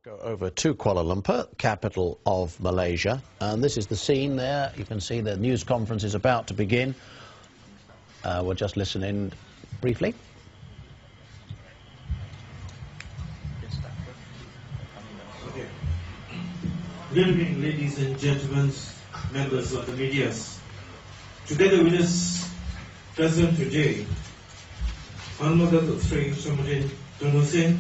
Go over to Kuala Lumpur, capital of Malaysia, and this is the scene there. You can see the news conference is about to begin. We'll just listen in briefly. Good evening, ladies and gentlemen, members of the media. Together with us present today, Honorable Datuk Sri Shamsuddin Tun Hussein,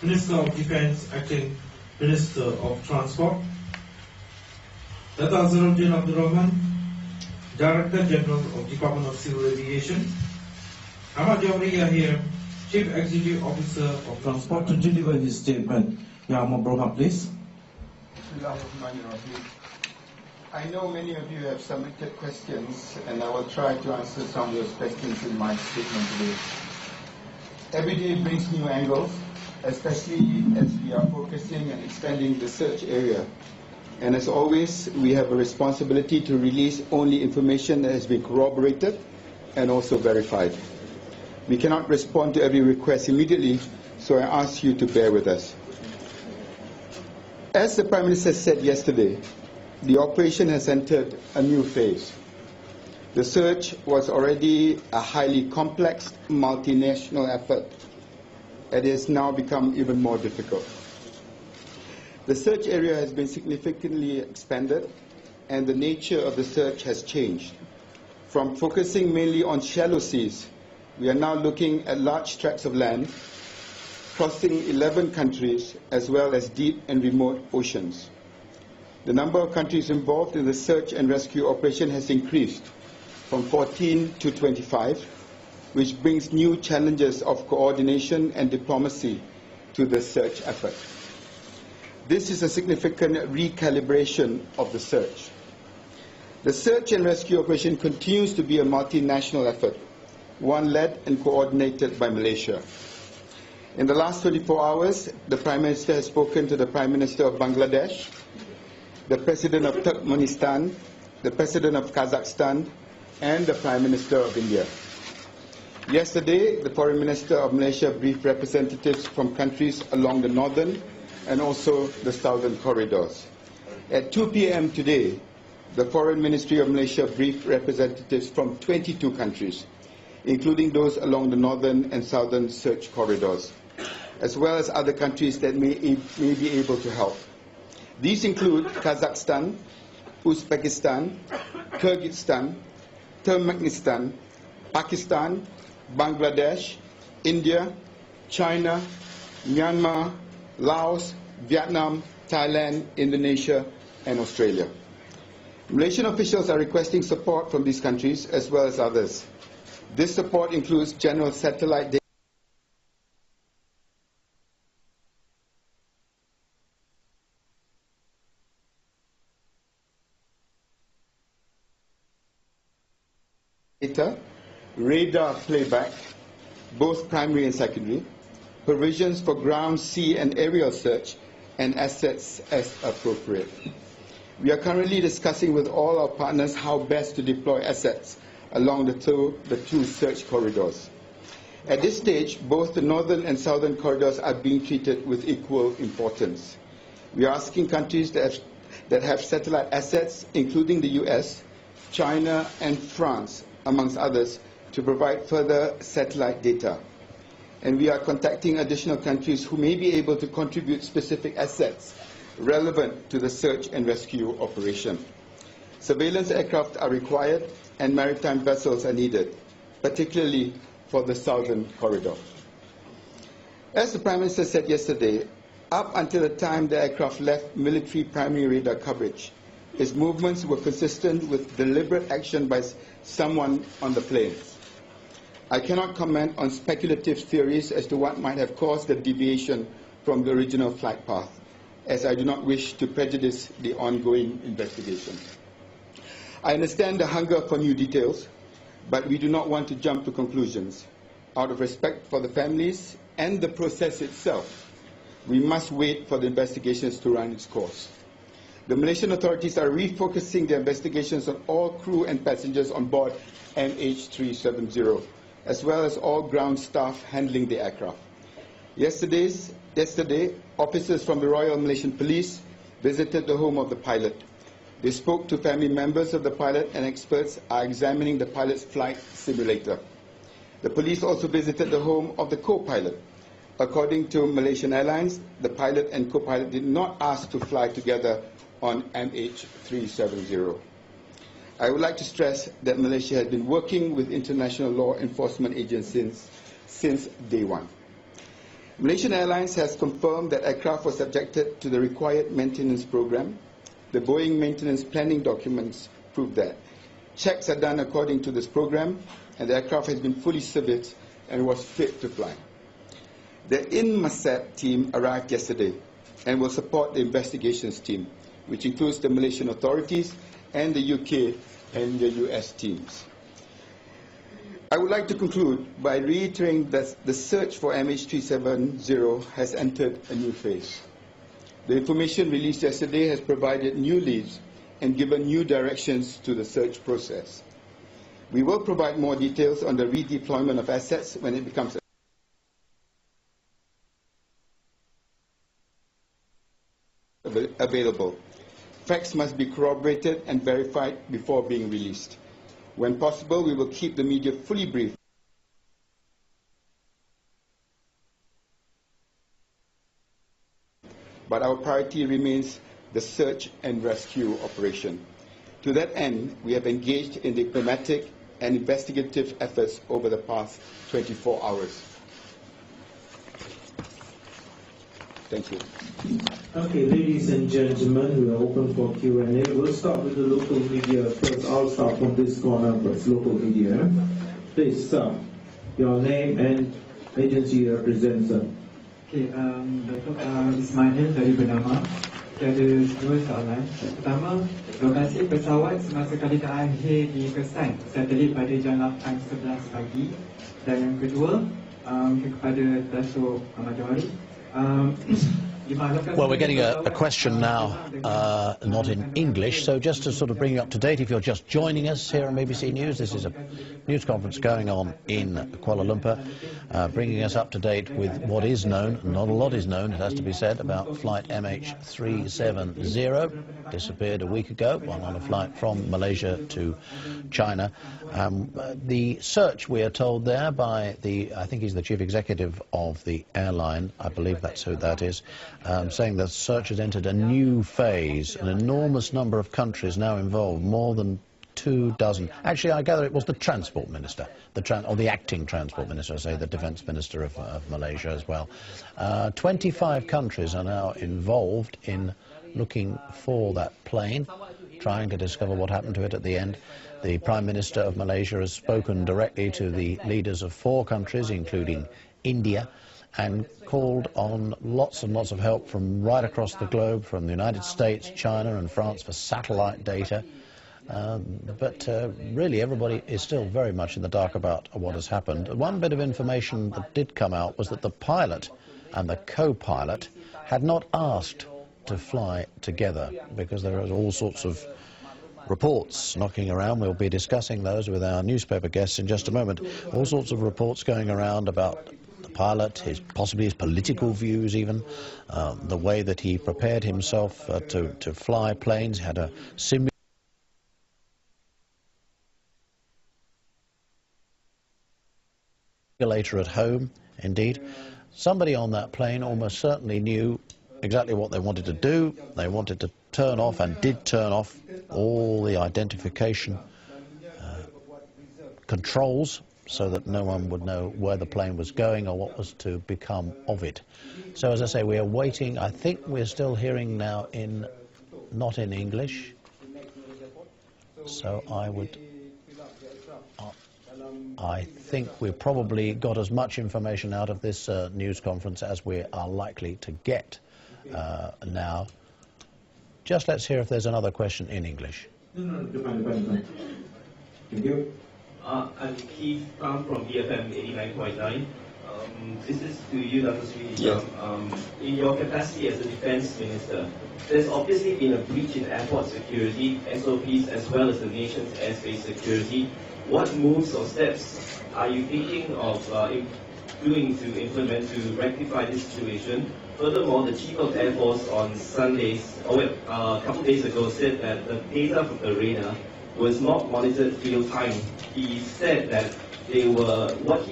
Minister of Defence, Acting Minister of Transport, Dato' Azharuddin Abdul Rahman, Director General of Department of Civil Aviation, Ahmad Jawri Yahya, Chief Executive Officer of Transport, to deliver his statement. Ya Ahmad Broha, please. I know many of you have submitted questions, and I will try to answer some of those questions in my statement today. Every day brings new angles, especially as we are focusing and expanding the search area. And as always, we have a responsibility to release only information that has been corroborated and also verified. We cannot respond to every request immediately, so I ask you to bear with us. As the Prime Minister said yesterday, the operation has entered a new phase. The search was already a highly complex, multinational effort. It has now become even more difficult. The search area has been significantly expanded, and the nature of the search has changed. From focusing mainly on shallow seas, we are now looking at large tracts of land, crossing 11 countries, as well as deep and remote oceans. The number of countries involved in the search and rescue operation has increased from 14 to 25, which brings new challenges of coordination and diplomacy to the search effort. This is a significant recalibration of the search. The search and rescue operation continues to be a multinational effort, one led and coordinated by Malaysia. In the last 24 hours, the Prime Minister has spoken to the Prime Minister of Bangladesh, the President of Turkmenistan, the President of Kazakhstan, and the Prime Minister of India. Yesterday, the Foreign Minister of Malaysia briefed representatives from countries along the northern and also the southern corridors. At 2 p.m. today, the Foreign Ministry of Malaysia briefed representatives from 22 countries, including those along the northern and southern search corridors, as well as other countries that may be able to help. These include Kazakhstan, Uzbekistan, Kyrgyzstan, Turkmenistan, Pakistan, Bangladesh, India, China, Myanmar, Laos, Vietnam, Thailand, Indonesia, and Australia. Malaysian officials are requesting support from these countries as well as others. This support includes general satellite data, radar playback, both primary and secondary, provisions for ground, sea, and aerial search, and assets as appropriate. We are currently discussing with all our partners how best to deploy assets along the two search corridors. At this stage, both the northern and southern corridors are being treated with equal importance. We are asking countries that have satellite assets, including the US, China, and France, amongst others, to provide further satellite data. And we are contacting additional countries who may be able to contribute specific assets relevant to the search and rescue operation. Surveillance aircraft are required and maritime vessels are needed, particularly for the southern corridor. As the Prime Minister said yesterday, up until the time the aircraft left military primary radar coverage, his movements were consistent with deliberate action by someone on the plane. I cannot comment on speculative theories as to what might have caused the deviation from the original flight path, as I do not wish to prejudice the ongoing investigation. I understand the hunger for new details, but we do not want to jump to conclusions. Out of respect for the families and the process itself, we must wait for the investigations to run its course. The Malaysian authorities are refocusing their investigations on all crew and passengers on board MH370, as well as all ground staff handling the aircraft. Yesterday, officers from the Royal Malaysian Police visited the home of the pilot. They spoke to family members of the pilot, and experts are examining the pilot's flight simulator. The police also visited the home of the co-pilot. According to Malaysian Airlines, the pilot and co-pilot did not ask to fly together on MH370. I would like to stress that Malaysia has been working with international law enforcement agencies since day one. Malaysian Airlines has confirmed that aircraft were subjected to the required maintenance program. The Boeing maintenance planning documents prove that. Checks are done according to this program, and the aircraft has been fully serviced and was fit to fly. The INMASAT team arrived yesterday and will support the investigations team, which includes the Malaysian authorities and the UK and the US teams. I would like to conclude by reiterating that the search for MH370 has entered a new phase. The information released yesterday has provided new leads and given new directions to the search process. We will provide more details on the redeployment of assets when it becomes available. Facts must be corroborated and verified before being released. When possible, we will keep the media fully briefed. But our priority remains the search and rescue operation. To that end, we have engaged in diplomatic and investigative efforts over the past 24 hours. Thank you. Okay, ladies and gentlemen, we are open for Q&A. We'll start with the local media first. I'll start from this corner first, local media. Please, sir, your name and agency you represent, sir. Okay, Ismail dari Bernama. Ada dua soalan. Pertama, lokasi pesawat semasa kali terakhir dikesan satelit pada jam 8.11 pagi. Dan yang kedua, kepada Dato' Ahmad Jawari. Well, we're getting a question now, not in English, so just to sort of bring you up to date, if you're just joining us here on BBC News, this is a news conference going on in Kuala Lumpur, bringing us up to date with what is known. Not a lot is known, it has to be said, about flight MH370, disappeared a week ago, on a flight from Malaysia to China. The search, we are told there, by I think he's the chief executive of the airline, I believe that's who that is, saying the search has entered a new phase. An enormous number of countries now involved, more than 24. Actually, I gather it was the transport minister, or the acting transport minister, I say, the defence minister of Malaysia as well. 25 countries are now involved in looking for that plane, trying to discover what happened to it at the end. The Prime Minister of Malaysia has spoken directly to the leaders of 4 countries, including India, and called on lots and lots of help from right across the globe, from the United States, China and France, for satellite data. But really everybody is still very much in the dark about what has happened. One bit of information that did come out was that the pilot and the co-pilot had not asked to fly together, because there are all sorts of reports knocking around. We'll be discussing those with our newspaper guests in just a moment. All sorts of reports going around about the pilot, possibly his political views even, the way that he prepared himself to fly planes. He had a simulator at home, indeed. Somebody on that plane almost certainly knew exactly what they wanted to do. They wanted to turn off, and did turn off, all the identification controls, so that no one would know where the plane was going or what was to become of it. So, as I say, we are waiting. I think we're still hearing now not in English. So I think we've probably got as much information out of this news conference as we are likely to get now. Just let's hear if there's another question in English. Thank you. I'm Keith from BFM 89.9. This is to you, Dr. Sri. Yes. In your capacity as the defense minister, there's obviously been a breach in airport security, SOPs, as well as the nation's airspace security. What moves or steps are you thinking of doing to implement to rectify this situation? Furthermore, the Chief of Air Force on Sundays, a couple of days ago, said that the data from the radar was not monitored real time. He said that they were what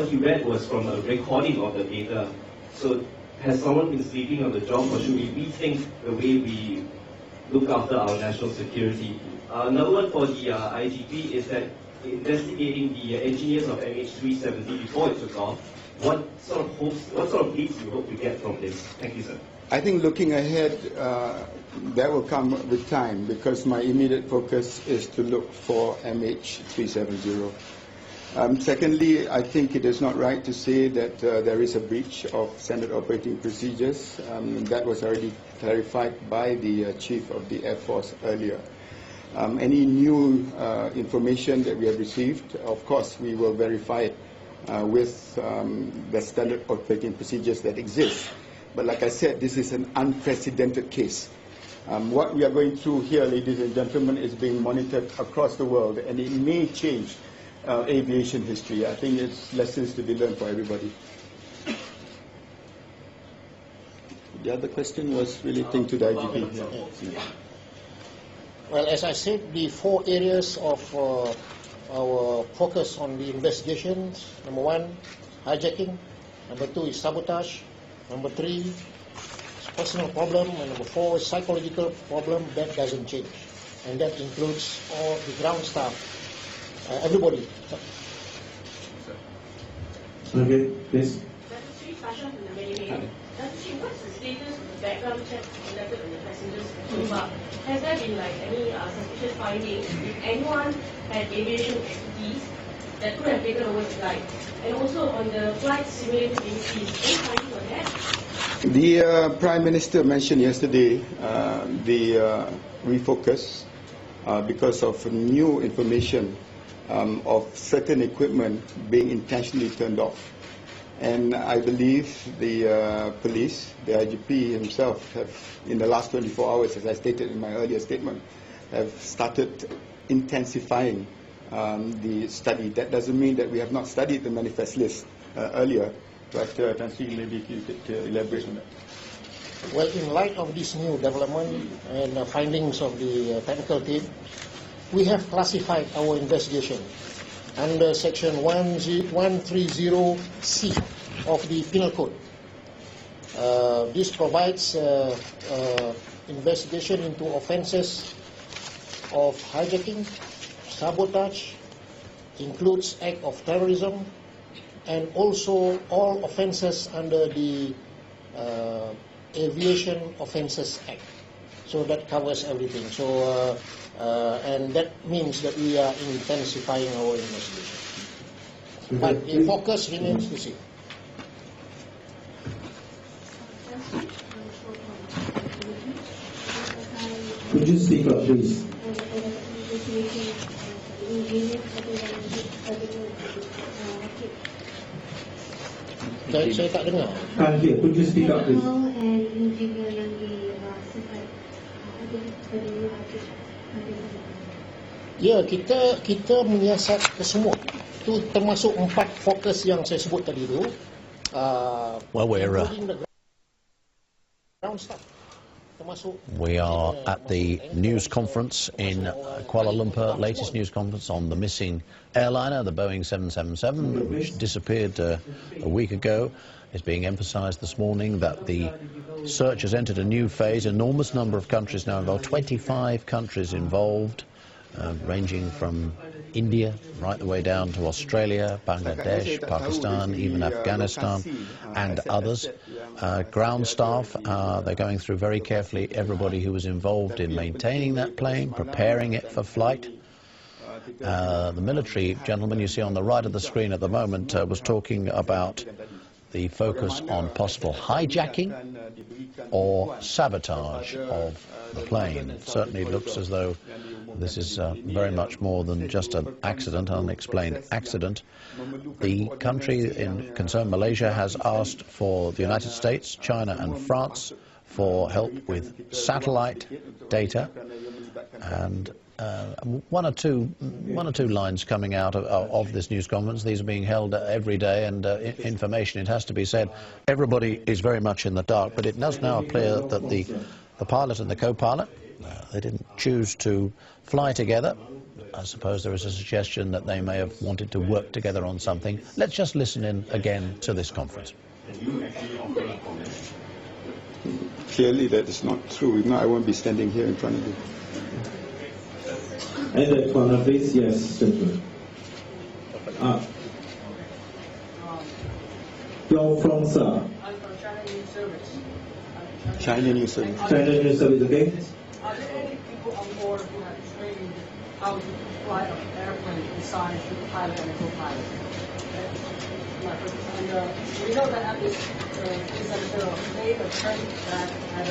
he read was from a recording of the data. So has someone been sleeping on the job, or should we rethink the way we look after our national security? Another one for the IGP is that investigating the engineers of MH370 before it took off, what sort of leads do you hope to get from this? Thank you, sir. I think looking ahead, that will come with time, because my immediate focus is to look for MH370. Secondly, I think it is not right to say that there is a breach of standard operating procedures. That was already clarified by the Chief of the Air Force earlier. Any new information that we have received, of course, we will verify it with the standard operating procedures that exist. But like I said, this is an unprecedented case. What we are going through here, ladies and gentlemen, is being monitored across the world, and it may change aviation history. I think it's lessons to be learned for everybody. The other question was relating to the IGP. Yeah. Well, as I said, the 4 areas of our focus on the investigations: number 1, hijacking; number 2 is sabotage; number 3 is personal problem; and number 4 is psychological problem. That doesn't change, and that includes all the ground staff, everybody. Okay, please. What's the status of the background check conducted on the passengers so far? Has there been any suspicious findings? If anyone had aviation expertise that could have taken over the flight? And also on the flight simulated increase, any findings on that? The Prime Minister mentioned yesterday the refocus because of new information of certain equipment being intentionally turned off. And I believe the police, the IGP himself, have, in the last 24 hours, as I stated in my earlier statement, have started intensifying the study. That doesn't mean that we have not studied the manifest list earlier, but Tan Sri, maybe if you could elaborate on that. Well, in light of this new development and findings of the technical team, we have classified our investigation under Section 130C of the Penal Code. This provides investigation into offences of hijacking, sabotage, includes act of terrorism, and also all offences under the Aviation Offences Act. So that covers everything. So, and that means that we are intensifying our investigation. But the focus remains the same. Could you speak up, please? Saya tak dengar. Could you speak up, please? Ya, kita menyiasat ke semua. Itu termasuk 4 fokus yang saya sebut tadi tu. Well, we are at the news conference in Kuala Lumpur, latest news conference on the missing airliner, the Boeing 777, which disappeared a week ago. It's being emphasized this morning that the search has entered a new phase. Enormous number of countries now involved, 25 countries involved, ranging from India right the way down to Australia, Bangladesh, Pakistan, even Afghanistan, and others. Ground staff, they're going through very carefully everybody who was involved in maintaining that plane, preparing it for flight. The military gentleman you see on the right of the screen at the moment was talking about the focus on possible hijacking or sabotage of the plane. It certainly looks as though this is very much more than just an accident, unexplained accident. The country in concern, Malaysia, has asked for the United States, China and France for help with satellite data. And one or two lines coming out of this news conference. These are being held every day, and information, it has to be said, everybody is very much in the dark, but it does now appear that the pilot and the co-pilot, they didn't choose to fly together. I suppose there is a suggestion that they may have wanted to work together on something. Let's just listen in again to this conference. Clearly that is not true. If not, I won't be standing here in front of you. And that corner, please. Yes, gentlemen. You're from, sir? I'm from China News Service. China News Service. China News Service, okay? Are there any people on board who have trained how to fly an airplane besides the pilot and the co-pilot? And we know that at this center made a turn back at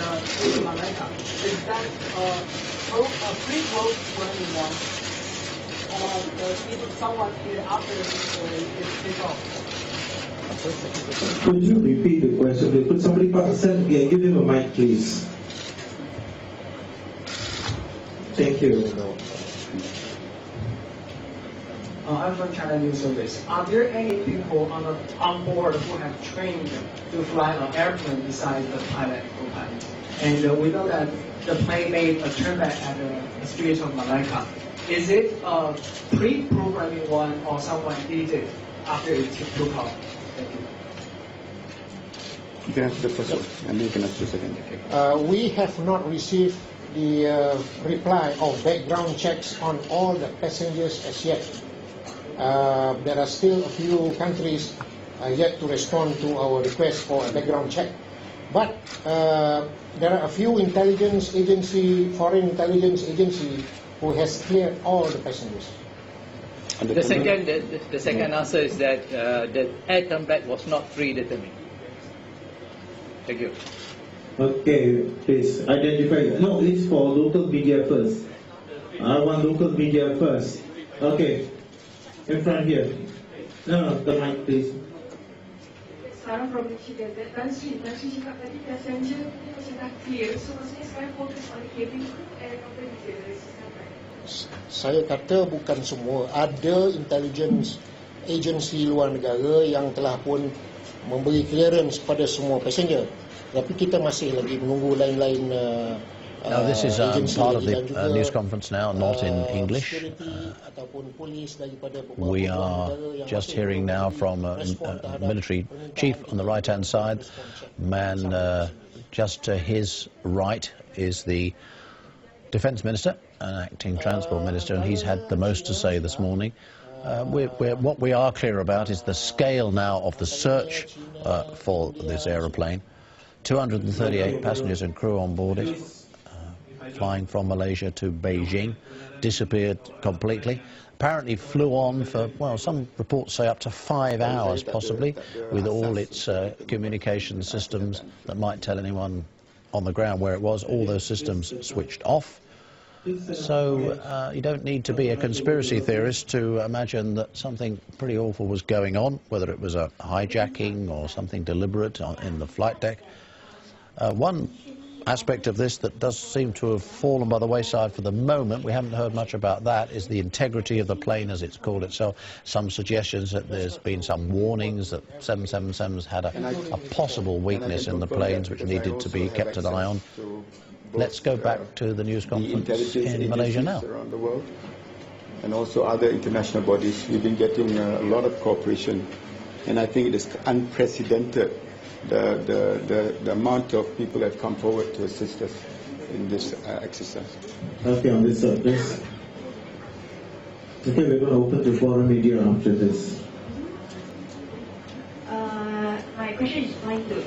Malacca. Is that a pre-road running one? Or is someone here after it take off? Could you repeat the question, please? Could somebody give him a mic, please? Thank you. I'm from China News Service. Are there any people on board who have trained to fly an airplane besides the pilot and co-pilot? And we know that the plane made a turnback at the Strait of Malacca. Is it a pre-programming one, or someone did it after it took off? Thank you. You can answer the first one, and you can answer the second. We have not received the reply of background checks on all the passengers as yet. There are still a few countries yet to respond to our request for a background check. But there are a few intelligence agency, foreign intelligence agency, who has cleared all the passengers. The second answer is that the air turn-back was not predetermined. Thank you. Okay, please identify. No, it's for local media first. I want local media first. Okay, in front here. No, the mic, please. Sekarang provinsi dan cakap tadi passenger ni macam dah clear, so maksudnya sekarang fokus on the cabin crew and company delivery system. Saya kata bukan semua. Ada intelligence agency luar negara yang telah pun memberi clearance pada semua passenger. Tapi kita masih lagi menunggu lain-lain. Now this is part of the news conference now, not in English. We are just hearing now from a military chief on the right-hand side. Man just to his right is the Defence Minister, an acting Transport Minister, and he's had the most to say this morning. What we are clear about is the scale now of the search for this aeroplane. 238 passengers and crew on board it, flying from Malaysia to Beijing, disappeared completely. Apparently flew on for, well, some reports say up to 5 hours possibly, with all its communication systems that might tell anyone on the ground where it was. All those systems switched off. So you don't need to be a conspiracy theorist to imagine that something pretty awful was going on, whether it was a hijacking or something deliberate in the flight deck. One aspect of this that does seem to have fallen by the wayside for the moment, we haven't heard much about that, is the integrity of the plane, as it's called itself. Some suggestions that there's been some warnings that 777s had a possible weakness in the planes which needed to be kept an eye on. Let's go back to the news conference in Malaysia now. Around the world, and also other international bodies. We've been getting a lot of cooperation, and I think it is unprecedented the amount of people that have come forward to assist us in this exercise. Okay, on this side, please. Okay, we're going to open to foreign media after this. My question is going to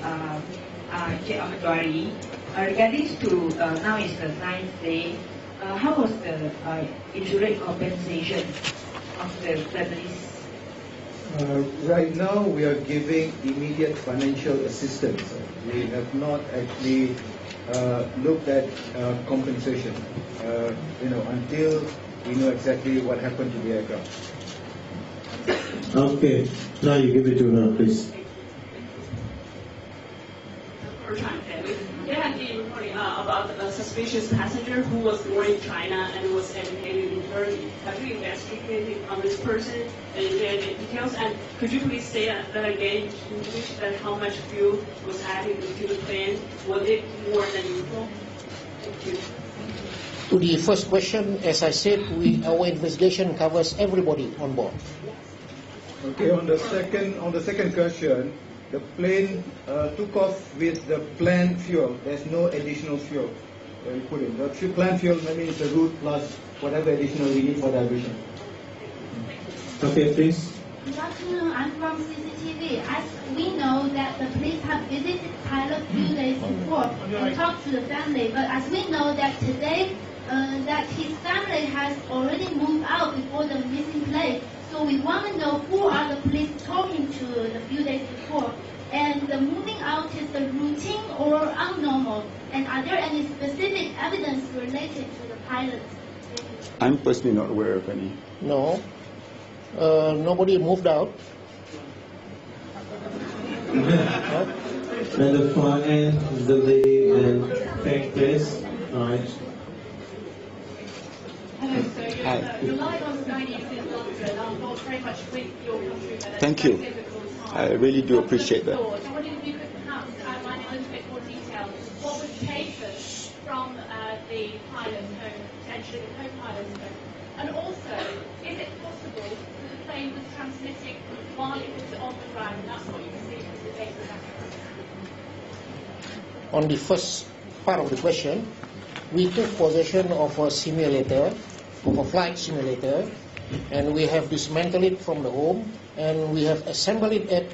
Encik Ahmad Dwari. Regarding to now is the 9th day, how was the insurance compensation of the families? Right now, we are giving immediate financial assistance. We have not actually looked at compensation, until we know exactly what happened to the aircraft. Okay, now you give it to her, About about a suspicious passenger who was born in China and was educated in Turkey. Have you investigated on this person and their details? And could you please say that again in English, that how much fuel was added into the plane? Was it more than usual? Thank you. To the first question, as I said, our investigation covers everybody on board. Okay, on the second question, the plane took off with the planned fuel. There's no additional fuel we put in. The planned fuel means the route plus whatever additional we need for diversion. Okay, please. Good afternoon, I'm from CCTV. As we know that the police have visited pilot a few days before and talked to the family, but as we know that today that his family has already moved out before the missing plane. So we want to know who are the police talking to the few days before. And the moving out is the routine or abnormal? And are there any specific evidence related to the pilot? I'm personally not aware of any. No. Nobody moved out. And the front end, the lady and thank this. Alright. Hello, sir. You're live on Sky News in London. I'm not very much with your country. Thank you. I really do appreciate that. I wondered if you could perhaps outline in a little bit more detail what was taken from the pilot's home, potentially the co-pilot's home. And also, is it possible that the plane was transmitting while it was on the ground? That's what you can see from the data. On the first part of the question, we took possession of a simulator, of a flight simulator, and we have dismantled it from the home, and we have assembled it at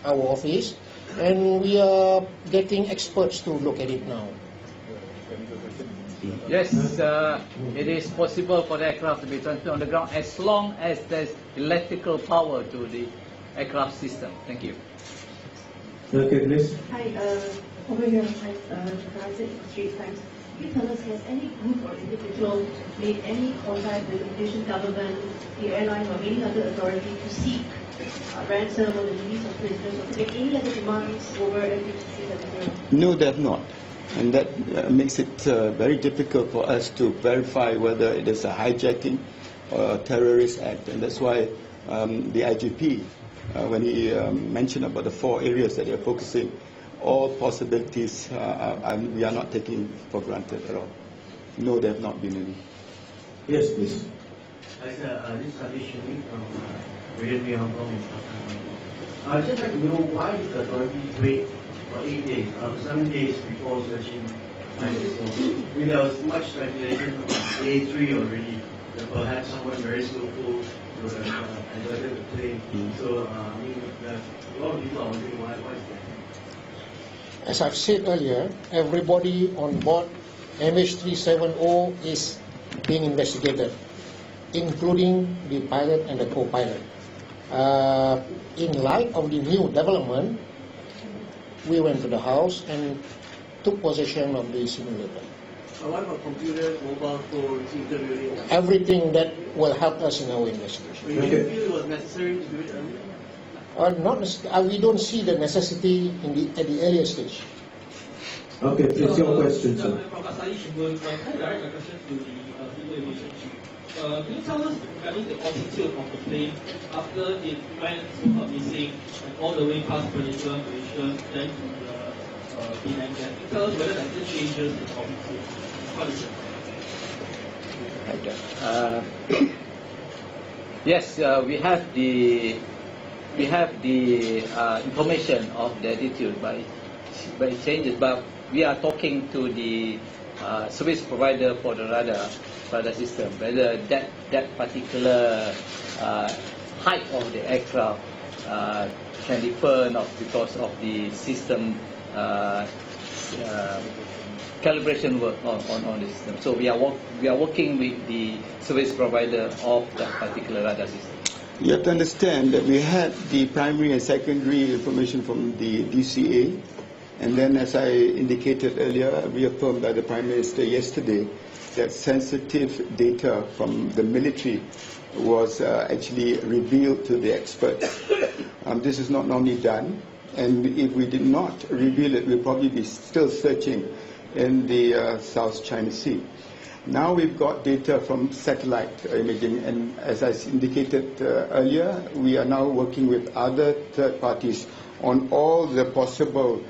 our office, and we are getting experts to look at it now. Yes, it is possible for the aircraft to be transmitted on the ground as long as there's electrical power to the aircraft system. Thank you. Okay, please. Hi, over here, Transit Street Times. Can you tell us, has any group or individual made any contact with the Malaysian government, the airline, or any other authority to seek ransom or the release of prisoners, or to make any other demands over FHC that are? No, they have not. And that makes it very difficult for us to verify whether it is a hijacking or a terrorist act. And that's why the IGP, when he mentioned about the 4 areas that they're focusing, all possibilities we are not taking for granted at all. No, there have not been any. Yes, please. Hi, sir. This is Sadish Shumi from Radio Hong Kong. I'd just like to know why did the authorities wait for 8 days, 7 days before searching there was much speculation about day 3 already, that perhaps someone very skillful would have alerted the plane. So, a lot of people are wondering why is that? As I've said earlier, everybody on board MH370 is being investigated, including the pilot and the co-pilot. In light of the new development, we went to the house and took possession of the simulator. What about computers, mobile phones, interviewing? Everything that will help us in our investigation. Do you feel it was necessary to do it earlier? We don't see the necessity at the earlier stage. Okay, please, your question, sir. Can you tell us regarding the altitude of the plane after it went missing and all the way past Malaysia, then to the Penang? Can you tell us whether that still changes the altitude? What is it? Yes, we have the information of the altitude by changes, but we are talking to the service provider for the radar system, whether that particular height of the aircraft can differ not because of the system calibration work on the system. So we are working with the service provider of that particular radar system. You have to understand that we had the primary and secondary information from the DCA, and then, as I indicated earlier, reaffirmed by the Prime Minister yesterday, that sensitive data from the military was actually revealed to the experts. This is not normally done, and if we did not reveal it, we'll probably be still searching in the South China Sea. Now we've got data from satellite imaging, and as I indicated earlier, we are now working with other third parties on all the possible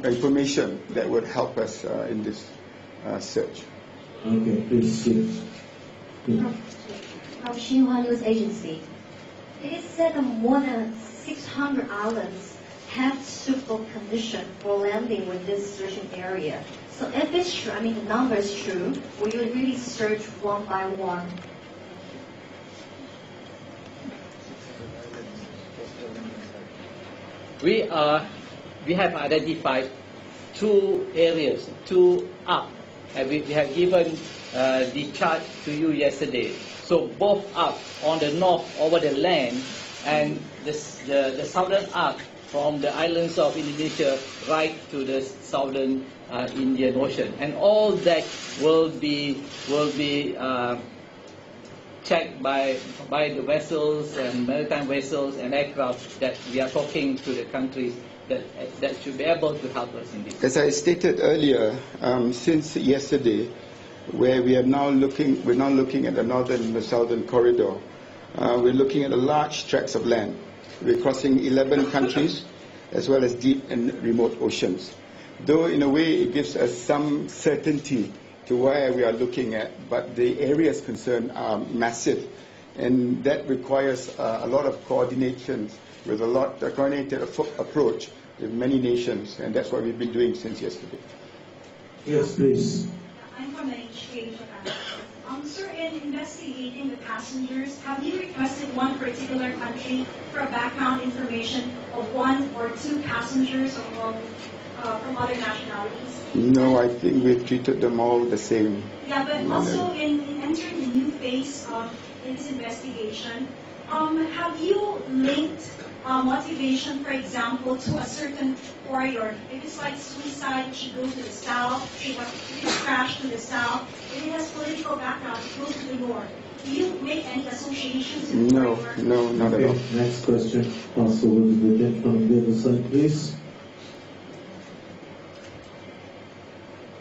information that would help us in this search. Okay, please. From Xinhua News Agency, it is said that more than 600 islands have suitable condition for landing with this searching area. So if it's true, I mean the number is true, will you really search one by one? We have identified 2 areas, 2 up, and we have given the chart to you yesterday. So both up on the north over the land, and the southern arc from the islands of Indonesia right to the southern Indian Ocean, and all that will be checked by the vessels and maritime vessels and aircraft that we are talking to the countries that should be able to help us in this. As I stated earlier, since yesterday, where we're now looking at the northern and the southern corridor. We're looking at a large tracts of land. We're crossing 11 countries, as well as deep and remote oceans. Though in a way it gives us some certainty to where we are looking at, but the areas concerned are massive, and that requires a lot of coordination with a coordinated approach with many nations, and that's what we've been doing since yesterday. Yes, please. I'm from NHK Japan. Sir, in investigating the passengers, have you requested one particular country for a background information of 1 or 2 passengers from other nationalities? No, I think we've treated them all the same. Yeah, but also in entering the new phase in this investigation, have you linked motivation, for example, to a certain corridor? If it's like suicide, it should go to the south. If it's crash to the south. If it has political background, it goes to the north. Do you make any associations? No, not at all. Next question. Pass over to the gentleman on the other side, please.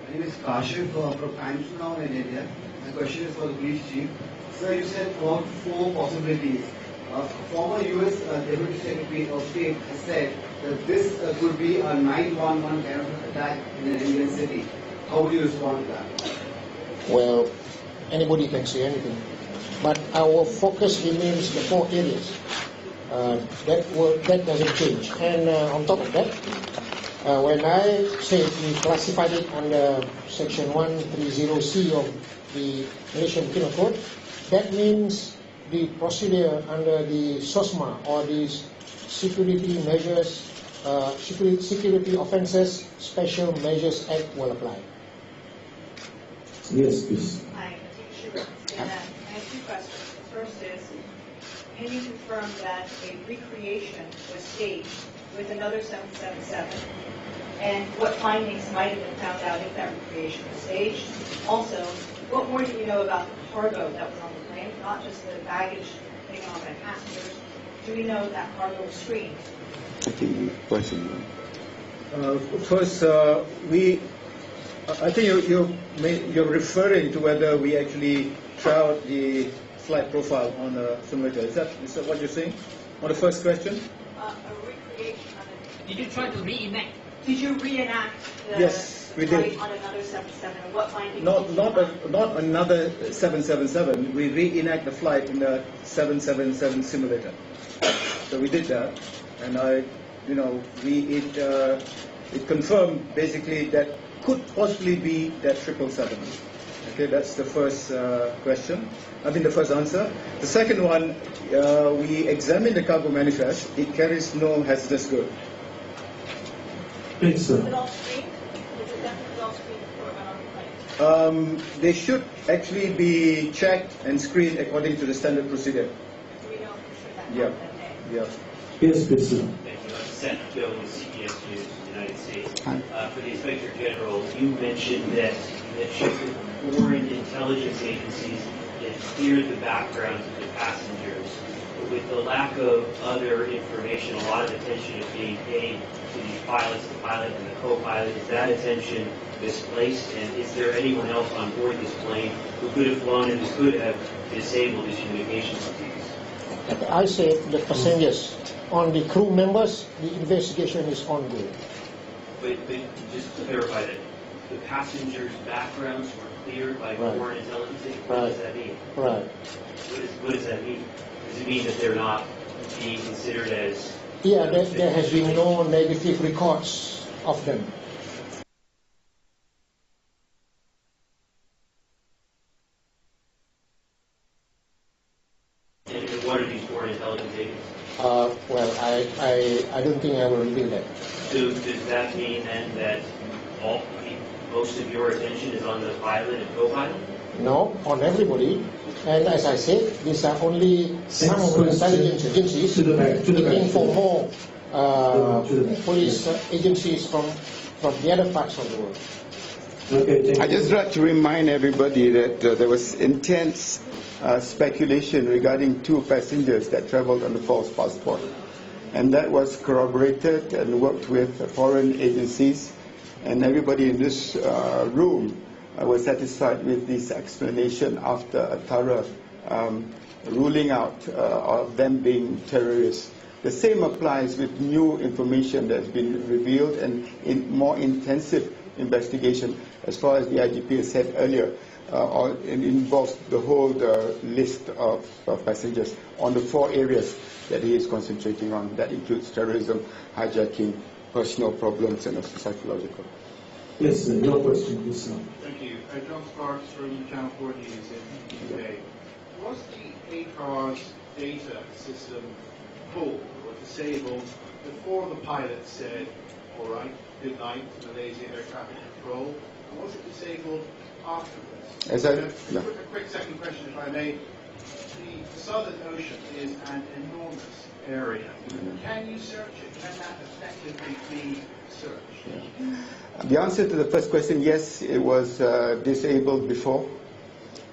My name is Kashif from Times Now in India. My question is for the police chief. Sir, you said about 4 possibilities. Former U.S. Deputy Secretary of State has said that this could be a 9/11 kind of attack in an Indian city. How would you respond to that? Well, anybody can say anything, but our focus remains the 4 areas. That doesn't change. And on top of that, when I say we classified it under Section 130C of the Malaysian Penal Code, that means the procedure under the SOSMA, or the Security Measures, Security Offences Special Measures Act, will apply. Yes, please. Hi, I have 2 questions. The first is, can you confirm that a recreation was staged with another 777? And what findings might have been found out if that recreation was staged? Also, what more do you know about the cargo that was on the plane, not just the baggage taken on by passengers? Do we know that cargo was screened? I think personally. First, I think you're referring to whether we actually trialed the flight profile on a simulator. Is that what you're saying? On the first question? A recreation of it. Did you try to reenact? Did you reenact the Yes, we flight did. on another 777? And what findings? Not another 777. We reenact the flight in the 777 simulator. So we did that, and it confirmed basically that could possibly be that 777. Okay, that's the first question. The first answer. The second one, we examined the cargo manifest. It carries no hazardous good. Please, sir. Is it all screened? Is it definitely all screened before it went on the plane? They should actually be checked and screened according to the standard procedure. Do we know for sure that? Yeah. Yes, please, sir. Thank you. Seth Joe with CBS News, United States. For the Inspector General, you mentioned that foreign intelligence agencies had cleared the backgrounds of the passengers. But with the lack of other information, a lot of attention is being paid to the pilots, the pilot and the co-pilot. Is that attention misplaced? And is there anyone else on board this plane who could have flown and could have disabled these communications routines? I said the passengers. On the crew members, the investigation is ongoing. But just to clarify that, the passengers' backgrounds were cleared by foreign intelligence agencies? What does that mean? Right. What does that mean? Does it mean that they're not being considered as... Yeah, there has been no negative records of them. And what are these foreign intelligence agencies? Well, I don't think I will reveal that. So does that mean then that most of your attention is on the pilot and co-pilot? No, on everybody. And as I said, these are only some intelligence agencies looking for more police agencies from the other parts of the world. I just like to remind everybody that there was intense speculation regarding 2 passengers that traveled on the false passport. And that was corroborated and worked with foreign agencies. And everybody in this room was satisfied with this explanation after a thorough ruling out of them being terrorists. The same applies with new information that's been revealed and in more intensive investigation, as far as the IGP has said earlier. It involves the whole list of passengers on the 4 areas that he is concentrating on. That includes terrorism, hijacking, personal problems, and psychological. Yes, sir. Your question, please, sir. Thank you. John Sparks from Channel 4 News in the UK. Was the ACAR's data system pulled or disabled before the pilot said, all right, good night to Malaysia Air Traffic Control? And was it disabled afterwards? A quick second question, if I may. The Southern Ocean is an enormous area. Can you search it? Can that effectively be searched? The answer to the first question, yes, it was disabled before.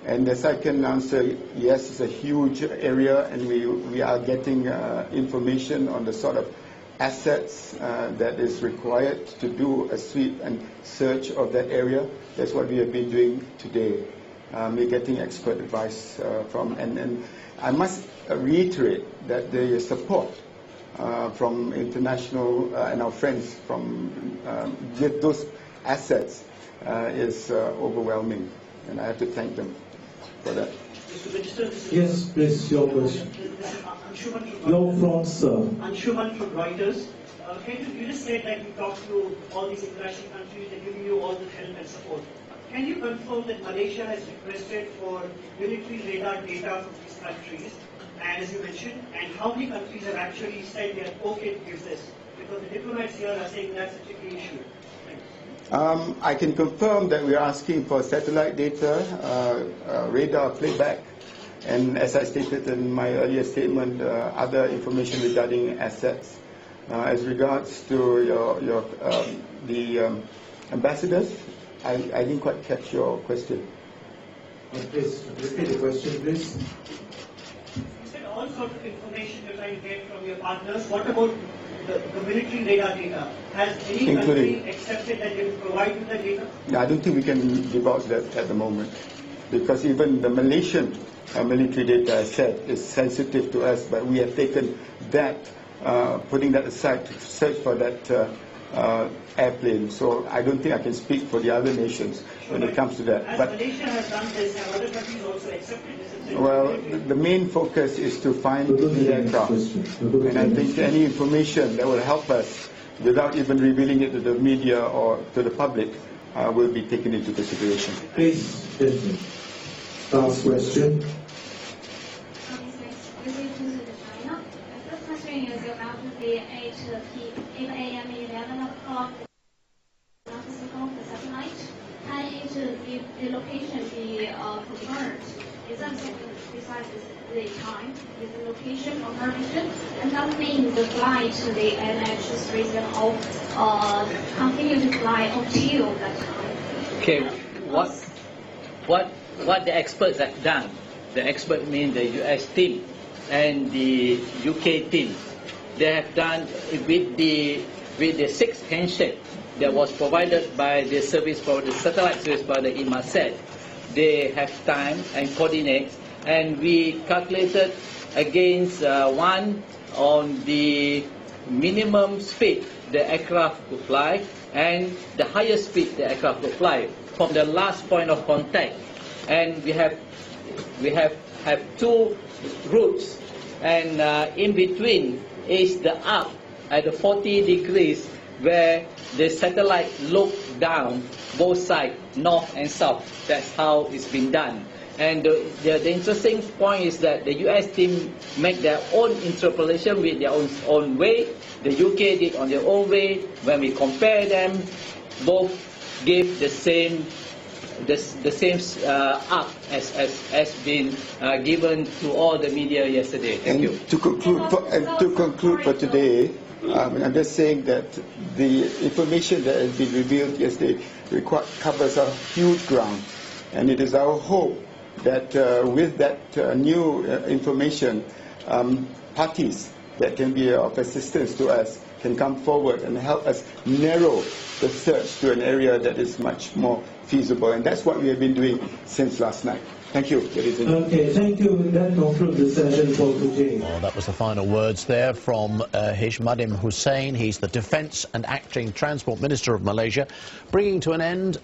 And the second answer, yes, it's a huge area, and we are getting information on the sort of assets that is required to do a sweep and search of that area. That's what we have been doing today. We're getting expert advice from, and I must reiterate that the support from international and our friends from with those assets is overwhelming, and I have to thank them for that. Yes, please, your question. You're from, sir. Anshuman from Reuters. You just said that you talked to all these international countries, they're giving you all the help and support. Can you confirm that Malaysia has requested for military radar data from these countries, as you mentioned, and how many countries have actually said they are okay to give this? Because the diplomats here are saying that's a tricky issue. I can confirm that we are asking for satellite data, radar playback, and as I stated in my earlier statement, other information regarding assets. As regards to the ambassadors, I didn't quite catch your question. Please repeat the question, please. You said all sorts of information you're trying to get from your partners. What about the military radar data? Has any country accepted that they will provide you the data? No, I don't think we can divulge that at the moment, because even the Malaysian military data, as said, is sensitive to us, but we have taken that, putting that aside to search for that airplane. So I don't think I can speak for the other nations when it comes to that. As but Malaysia has done this, have other countries also accepted this? Well, the main focus is to find the aircraft, and I think any information that will help us without even revealing it to the media or to the public will be taken into consideration. Please, last question. The first question is about the 8 a.m. 11 o'clock the satellite. Can the location be confirmed? Is that besides the time, is the location confirmation? And that means the flight to the NH370 continue to fly until that time. Okay, what the experts have done, the expert means the US team and the UK team, they have done with the with the 6th handshake that was provided by the service provider, the satellite service provider Inmarsat. They have time and coordinate, and we calculated against one on the minimum speed the aircraft could fly and the highest speed the aircraft could fly from the last point of contact. And we have two routes, and in between is the arc at the 40 degrees where the satellite look down both sides, north and south. That's how it's been done. And the interesting point is that the US team make their own interpolation with their own way. The UK did on their own way. When we compare them, both give the same arc as been given to all the media yesterday. Thank you. To conclude for today, I'm just saying that the information that has been revealed yesterday covers a huge ground, and it is our hope that with that new information, parties that can be of assistance to us can come forward and help us narrow the search to an area that is much more feasible, and that's what we have been doing since last night. Thank you, ladies and gentlemen. Okay, thank you. That concludes the session for today. Well, that was the final words there from Hishmadim Hussain. He's the Defence and Acting Transport Minister of Malaysia, bringing to an end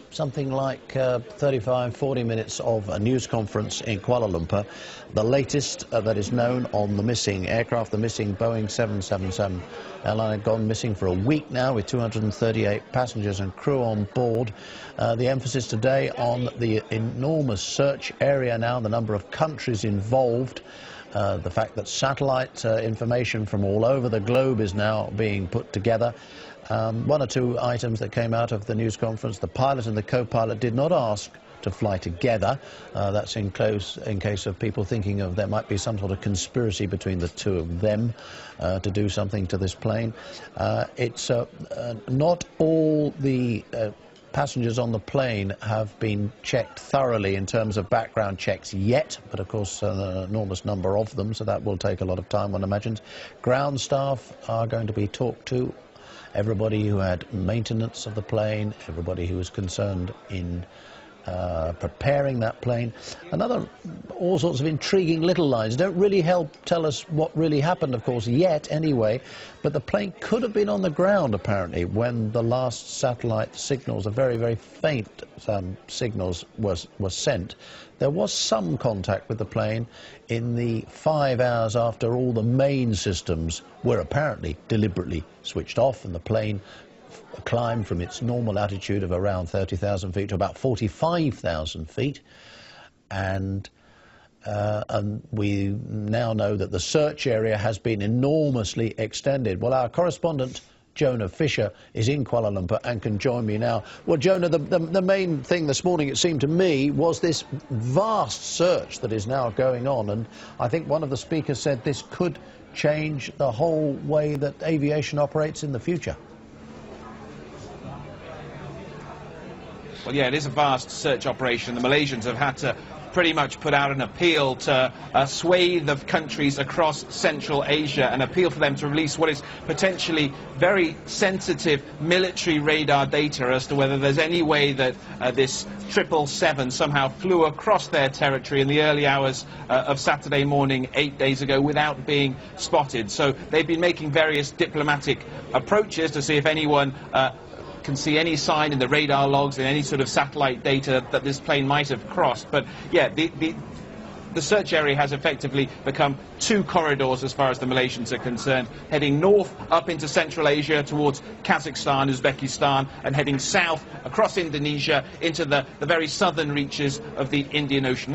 something like 35-40 minutes of a news conference in Kuala Lumpur. The latest that is known on the missing aircraft, the missing Boeing 777 airliner, gone missing for a week now with 238 passengers and crew on board. The emphasis today on the enormous search area now, the number of countries involved, the fact that satellite information from all over the globe is now being put together. One or two items that came out of the news conference: the pilot and the co-pilot did not ask to fly together. That's in case of people thinking of there might be some sort of conspiracy between the two of them to do something to this plane. It's not all the passengers on the plane have been checked thoroughly in terms of background checks yet, but of course an enormous number of them, so that will take a lot of time, one imagines. Ground staff are going to be talked to. Everybody who had maintenance of the plane, everybody who was concerned in preparing that plane. All sorts of intriguing little lines. Don't really help tell us what really happened, of course, yet anyway, but the plane could have been on the ground apparently when the last satellite signals, a very, very faint signals was sent. There was some contact with the plane in the 5 hours after all the main systems were apparently deliberately switched off, and the plane climbed from its normal altitude of around 30,000 feet to about 45,000 feet, and we now know that the search area has been enormously extended. Well, our correspondent Jonah Fisher is in Kuala Lumpur and can join me now. Well, Jonah, the main thing this morning, it seemed to me, was this vast search that is now going on, and I think one of the speakers said this could change the whole way that aviation operates in the future. Well, yeah, it is a vast search operation. The Malaysians have had to pretty much put out an appeal to a swathe of countries across Central Asia, an appeal for them to release what is potentially very sensitive military radar data as to whether there's any way that this 777 somehow flew across their territory in the early hours of Saturday morning 8 days ago without being spotted. So they've been making various diplomatic approaches to see if anyone can see any sign in the radar logs and any sort of satellite data that this plane might have crossed. But yeah, the search area has effectively become two corridors as far as the Malaysians are concerned, heading north up into Central Asia towards Kazakhstan, Uzbekistan, and heading south across Indonesia into the very southern reaches of the Indian Ocean.